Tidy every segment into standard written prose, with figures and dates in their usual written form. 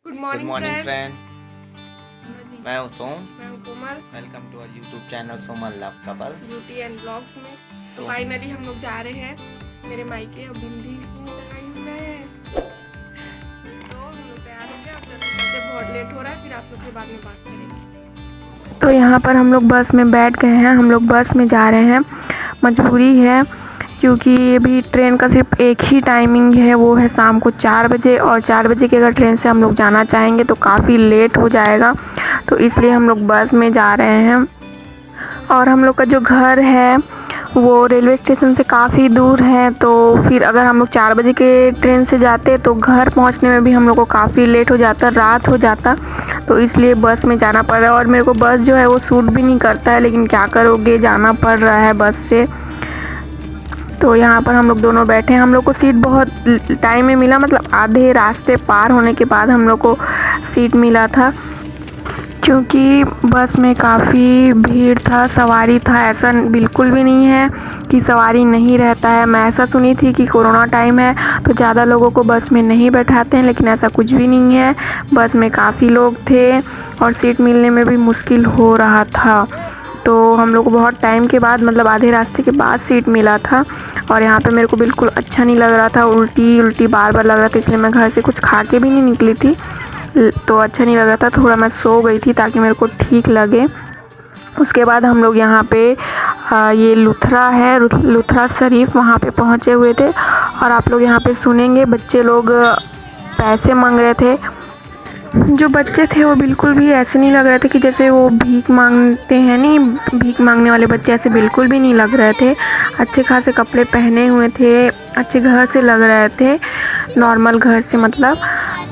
Good morning friend. मैं हूँ सोम। मैं हूँ Komal. Welcome to our YouTube channel Somal love couple beauty and blogs में। तो फाइनली हम लोग जा रहे हैं मेरे मायके। अब बिंदी भी नहीं लगाई हूँ मैं, तो हम लोग तैयार हो गए और चलते। बहुत लेट हो रहा है, फिर आप लोग के बाद में बात करेंगे। तो यहाँ पर हम लोग बस में बैठ गए हैं। हम लोग बस में जा रहे हैं, मजबूरी है क्योंकि अभी ट्रेन का सिर्फ एक ही टाइमिंग है, वो है शाम को 4 बजे। और 4 बजे की अगर ट्रेन से हम लोग जाना चाहेंगे तो काफ़ी लेट हो जाएगा, तो इसलिए हम लोग बस में जा रहे हैं। और हम लोग का जो घर है वो रेलवे स्टेशन से काफ़ी दूर है, तो फिर अगर हम लोग 4 बजे के ट्रेन से जाते तो घर पहुंचने में भी हम लोग को काफ़ी लेट हो जाता, रात हो जाता, तो इसलिए बस में जाना पड़ रहा है। और मेरे को बस जो है वो सूट भी नहीं करता है, लेकिन क्या करोगे, जाना पड़ रहा है बस से। तो यहाँ पर हम लोग दोनों बैठे हैं। हम लोग को सीट बहुत टाइम में मिला, मतलब आधे रास्ते पार होने के बाद हम लोग को सीट मिला था, क्योंकि बस में काफ़ी भीड़ था, सवारी था। ऐसा बिल्कुल भी नहीं है कि सवारी नहीं रहता है। मैं ऐसा सुनी थी कि कोरोना टाइम है तो ज़्यादा लोगों को बस में नहीं बैठाते हैं, लेकिन ऐसा कुछ भी नहीं है। बस में काफ़ी लोग थे और सीट मिलने में भी मुश्किल हो रहा था। तो हम लोग को बहुत टाइम के बाद, मतलब आधे रास्ते के बाद सीट मिला था। और यहाँ पे मेरे को बिल्कुल अच्छा नहीं लग रहा था, उल्टी उल्टी बार बार लग रहा था, इसलिए मैं घर से कुछ खा के भी नहीं निकली थी, तो अच्छा नहीं लग रहा था। थोड़ा मैं सो गई थी ताकि मेरे को ठीक लगे। उसके बाद हम लोग यहाँ पे ये लुथरा है, लुथरा शरीफ, वहाँ पे पहुँचे हुए थे। और आप लोग यहाँ पे सुनेंगे बच्चे लोग पैसे मांग रहे थे। जो बच्चे थे वो बिल्कुल भी ऐसे नहीं लग रहे थे कि जैसे वो भीख मांगते हैं, नहीं, भीख मांगने वाले बच्चे ऐसे बिल्कुल भी नहीं लग रहे थे। अच्छे खासे कपड़े पहने हुए थे, अच्छे घर से लग रहे थे, नॉर्मल घर से मतलब।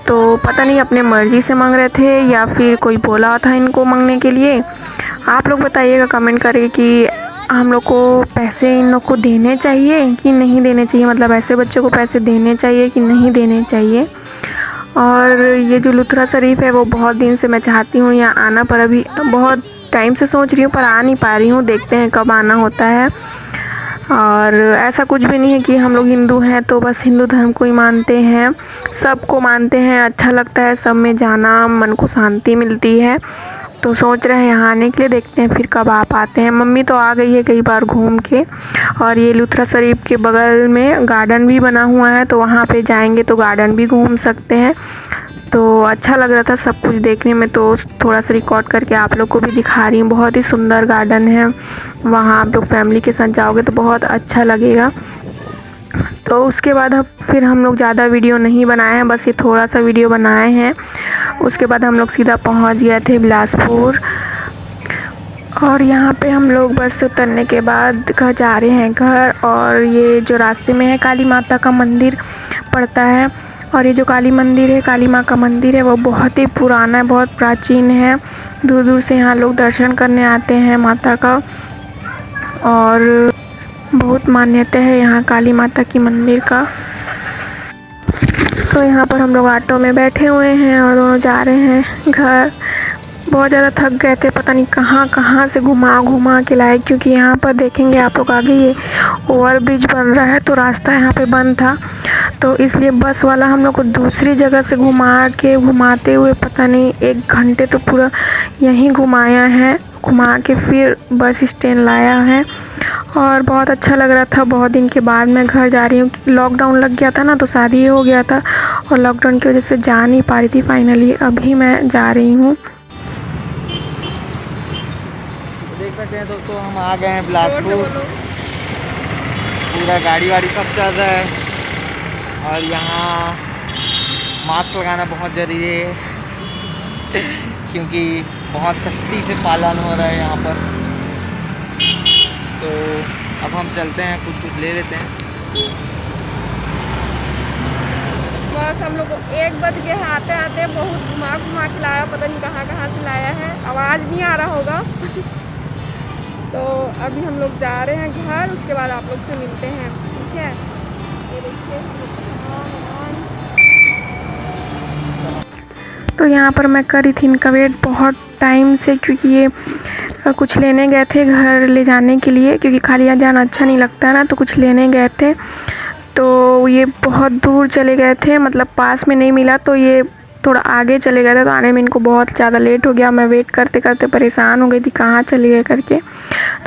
तो पता नहीं अपने मर्ज़ी से मांग रहे थे या फिर कोई बोला था इनको मांगने के लिए। आप लोग बताइएगा कमेंट करके कि हम लोग को पैसे इन लोग को देने चाहिए कि नहीं देने चाहिए, मतलब ऐसे बच्चों को पैसे देने चाहिए कि नहीं देने चाहिए। और ये जो लुथरा शरीफ है वो बहुत दिन से मैं चाहती हूँ यहाँ आना, पर अभी बहुत टाइम से सोच रही हूँ पर आ नहीं पा रही हूँ। देखते हैं कब आना होता है। और ऐसा कुछ भी नहीं है कि हम लोग हिंदू हैं तो बस हिंदू धर्म को ही मानते हैं, सबको मानते हैं। अच्छा लगता है सब में जाना, मन को शांति मिलती है, तो सोच रहे हैं यहाँ आने के लिए। देखते हैं फिर कब आ पाते हैं। मम्मी तो आ गई है कई बार घूम के। और ये लुथरा शरीफ के बगल में गार्डन भी बना हुआ है, तो वहाँ पे जाएंगे तो गार्डन भी घूम सकते हैं। तो अच्छा लग रहा था सब कुछ देखने में, तो थोड़ा सा रिकॉर्ड करके आप लोग को भी दिखा रही हूँ। बहुत ही सुंदर गार्डन है, वहाँ आप लोग फैमिली के साथ जाओगे तो बहुत अच्छा लगेगा। तो उसके बाद अब फिर हम लोग ज़्यादा वीडियो नहीं बनाए हैं, बस ये थोड़ा सा वीडियो बनाए हैं। उसके बाद हम लोग सीधा पहुंच गए थे बिलासपुर। और यहाँ पे हम लोग बस से उतरने के बाद घर जा रहे हैं घर। और ये जो रास्ते में है काली माता का मंदिर पड़ता है। और ये जो काली मंदिर है, काली माँ का मंदिर है, वो बहुत ही पुराना है, बहुत प्राचीन है। दूर दूर से यहाँ लोग दर्शन करने आते हैं माता का, और बहुत मान्यता है यहाँ काली माता की मंदिर का। तो यहाँ पर हम लोग ऑटो में बैठे हुए हैं और दोनों जा रहे हैं घर। बहुत ज़्यादा थक गए थे, पता नहीं कहाँ कहाँ से घुमा घुमा के लाए, क्योंकि यहाँ पर देखेंगे आप लोग आगे ये ओवर ब्रिज बन रहा है, तो रास्ता यहाँ पे बंद था, तो इसलिए बस वाला हम लोग को दूसरी जगह से घुमाते हुए पता नहीं 1 घंटे तो पूरा यहीं घुमाया है, घुमा के फिर बस स्टैंड लाया है। और बहुत अच्छा लग रहा था। बहुत दिन के बाद मैं घर जा रही हूँ। लॉकडाउन लग गया था ना, तो शादी हो गया था और लॉकडाउन की वजह से जा नहीं पा रही थी। फाइनली अभी मैं जा रही हूँ। देख सकते हैं दोस्तों, हम आ गए हैं बिलासपुर। पूरा गाड़ी वाड़ी सब चल रहा है, और यहाँ मास्क लगाना बहुत ज़रूरी है क्योंकि बहुत सख्ती से पालन हो रहा है यहाँ पर। तो अब हम चलते हैं, कुछ ले लेते हैं। बस हम लोग को 1 बज गया है आते आते। बहुत घुमा घुमा के लाया, पता नहीं कहाँ कहाँ से लाया है, आवाज़ नहीं आ रहा होगा तो अभी हम लोग जा रहे हैं घर, उसके बाद आप लोग से मिलते हैं, ठीक है। ये देखिए, तो यहाँ पर मैं करी थी इनका वेट बहुत टाइम से, क्योंकि ये कुछ लेने गए थे घर ले जाने के लिए, क्योंकि खाली जाना अच्छा नहीं लगता है ना, तो कुछ लेने गए थे। तो ये बहुत दूर चले गए थे, मतलब पास में नहीं मिला, तो ये थोड़ा आगे चले गए थे, तो आने में इनको बहुत ज़्यादा लेट हो गया। मैं वेट करते करते परेशान हो गई थी कहाँ चले गए करके।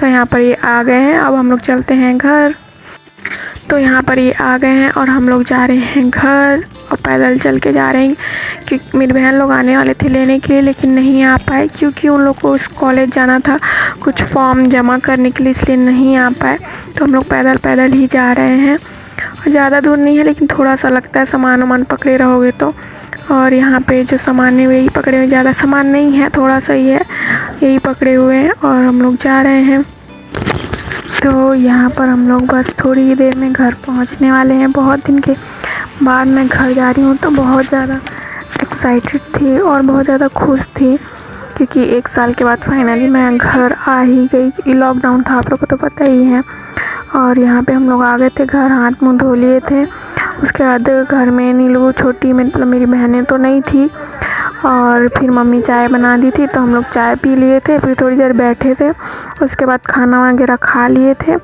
तो यहाँ पर ये आ गए हैं, अब हम लोग चलते हैं घर। तो यहाँ पर ये आ गए हैं और हम लोग जा रहे हैं घर और पैदल चल के जा रहे हैं, क्योंकि मेरी बहन लोग आने वाले थे लेने के लिए, लेकिन नहीं आ पाए क्योंकि उन लोग को उस कॉलेज जाना था कुछ फॉर्म जमा करने के लिए, इसलिए नहीं आ पाए। तो हम लोग पैदल पैदल ही जा रहे हैं और ज़्यादा दूर नहीं है, लेकिन थोड़ा सा लगता है सामान वामान पकड़े रहोगे तो। और यहाँ पे जो सामान है वही पकड़े हुए, ज़्यादा सामान नहीं है, थोड़ा सा ही है, यही पकड़े हुए हैं और हम लोग जा रहे हैं। तो यहाँ पर हम लोग बस थोड़ी ही देर में घर पहुँचने वाले हैं। बहुत दिन के बाद मैं घर जा रही हूँ तो बहुत ज़्यादा एक्साइटेड थी और बहुत ज़्यादा खुश थी, क्योंकि 1 साल के बाद फाइनली मैं घर आ ही गई। लॉकडाउन था, आप लोग को तो पता ही है। और यहाँ पे हम लोग आ गए थे घर, हाथ मुँह धो लिए थे। उसके बाद घर में नीलू छोटी मतलब मेरी बहनें तो नहीं थी, और फिर मम्मी चाय बना दी थी तो हम लोग चाय पी लिए थे। फिर थोड़ी देर बैठे थे, उसके बाद खाना वगैरह खा लिए थे।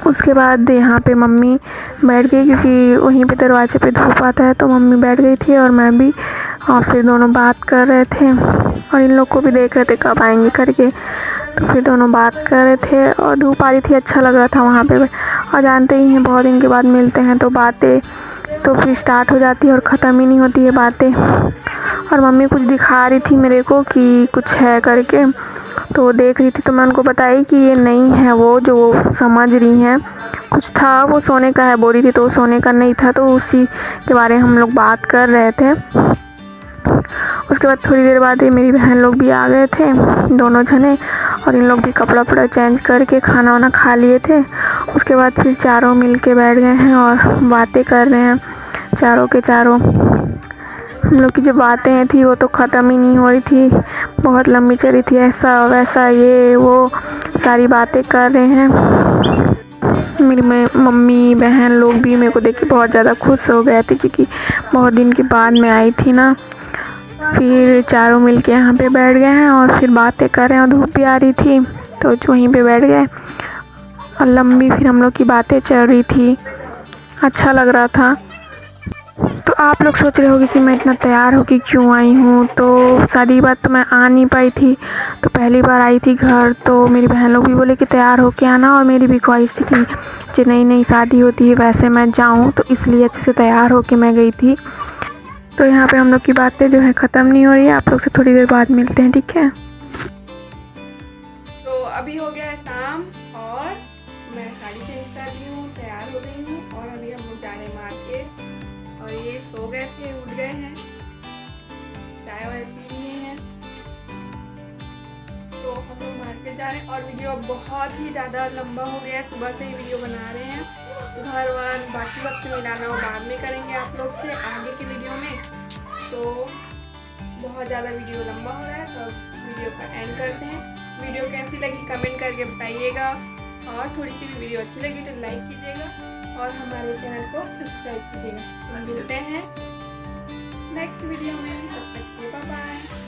उसके बाद यहाँ पे मम्मी बैठ गई, क्योंकि वहीं पे दरवाजे पे धूप आता है, तो मम्मी बैठ गई थी और मैं भी। और फिर दोनों बात कर रहे थे और इन लोग को भी देख रहे थे कब आएंगे करके। तो फिर दोनों बात कर रहे थे और धूप आ रही थी, अच्छा लग रहा था वहाँ पे। और जानते ही हैं बहुत दिन के बाद मिलते हैं तो बातें तो फिर स्टार्ट हो जाती है और ख़त्म ही नहीं होती है बातें। और मम्मी कुछ दिखा रही थी मेरे को कि कुछ है करके, तो देख रही थी। तो मैं उनको बताई कि ये नहीं है वो जो वो समझ रही हैं, कुछ था वो सोने का है बोल रही थी, तो वो सोने का नहीं था। तो उसी के बारे में हम लोग बात कर रहे थे। उसके बाद थोड़ी देर बाद ये मेरी बहन लोग भी आ गए थे, दोनों जने, और इन लोग भी कपड़ा वपड़ा चेंज करके खाना वाना खा लिए थे। उसके बाद फिर चारों मिल के बैठ गए हैं और बातें कर रहे हैं चारों के चारों। हम लोग की जो बातें थी वो तो ख़त्म ही नहीं हो रही थी, बहुत लंबी चली थी, ऐसा वैसा ये वो सारी बातें कर रहे हैं। मेरी मम्मी बहन लोग भी मेरे को देख के बहुत ज़्यादा खुश हो गए थे, क्योंकि बहुत दिन के बाद मैं आई थी ना। फिर चारों मिल के यहाँ पे बैठ गए हैं और फिर बातें कर रहे हैं, और धूप भी आ रही थी तो वहीं पे बैठ गए और लंबी फिर हम लोग की बातें चल रही थी, अच्छा लग रहा था। तो आप लोग सोच रहे होंगे कि मैं इतना तैयार होके क्यों आई हूँ। तो सारी बात तो मैं आ नहीं पाई थी, तो पहली बार आई थी घर, तो मेरी बहन लोग भी बोले कि तैयार होके आना, और मेरी भी ख्वाहिश थी कि जो नई नई शादी होती है वैसे मैं जाऊँ, तो इसलिए अच्छे से तैयार होके मैं गई थी। तो यहाँ पे हम लोग की बातें जो है ख़त्म नहीं हो रही है, आप लोग से थोड़ी देर बाद मिलते हैं, ठीक है। तो अभी हो गया है शाम और मैं साड़ी चेंज कर ली हूँ, तैयार हो गई हूँ, और अभी हम लोग जा रहे हैं मार्केट। और ये सो गए थे, उठ गए हैं, चाय वाय पी लिए हैं, तो हम लोग मार्केट जा रहे हैं। और वीडियो बहुत ही ज़्यादा लंबा हो गया है, सुबह से ही वीडियो बना रहे हैं। घर वर बाकी वक्त से मिलाना वो बाद में करेंगे आप लोग से आगे के वीडियो में। तो बहुत ज़्यादा वीडियो लंबा हो रहा है, तो वीडियो का एंड करते हैं। वीडियो कैसी लगी कमेंट करके बताइएगा, और थोड़ी सी भी वीडियो अच्छी लगी तो लाइक कीजिएगा और हमारे चैनल को सब्सक्राइब कीजिएगा। मिलते हैं नेक्स्ट वीडियो में, तब तक के बाय बाय।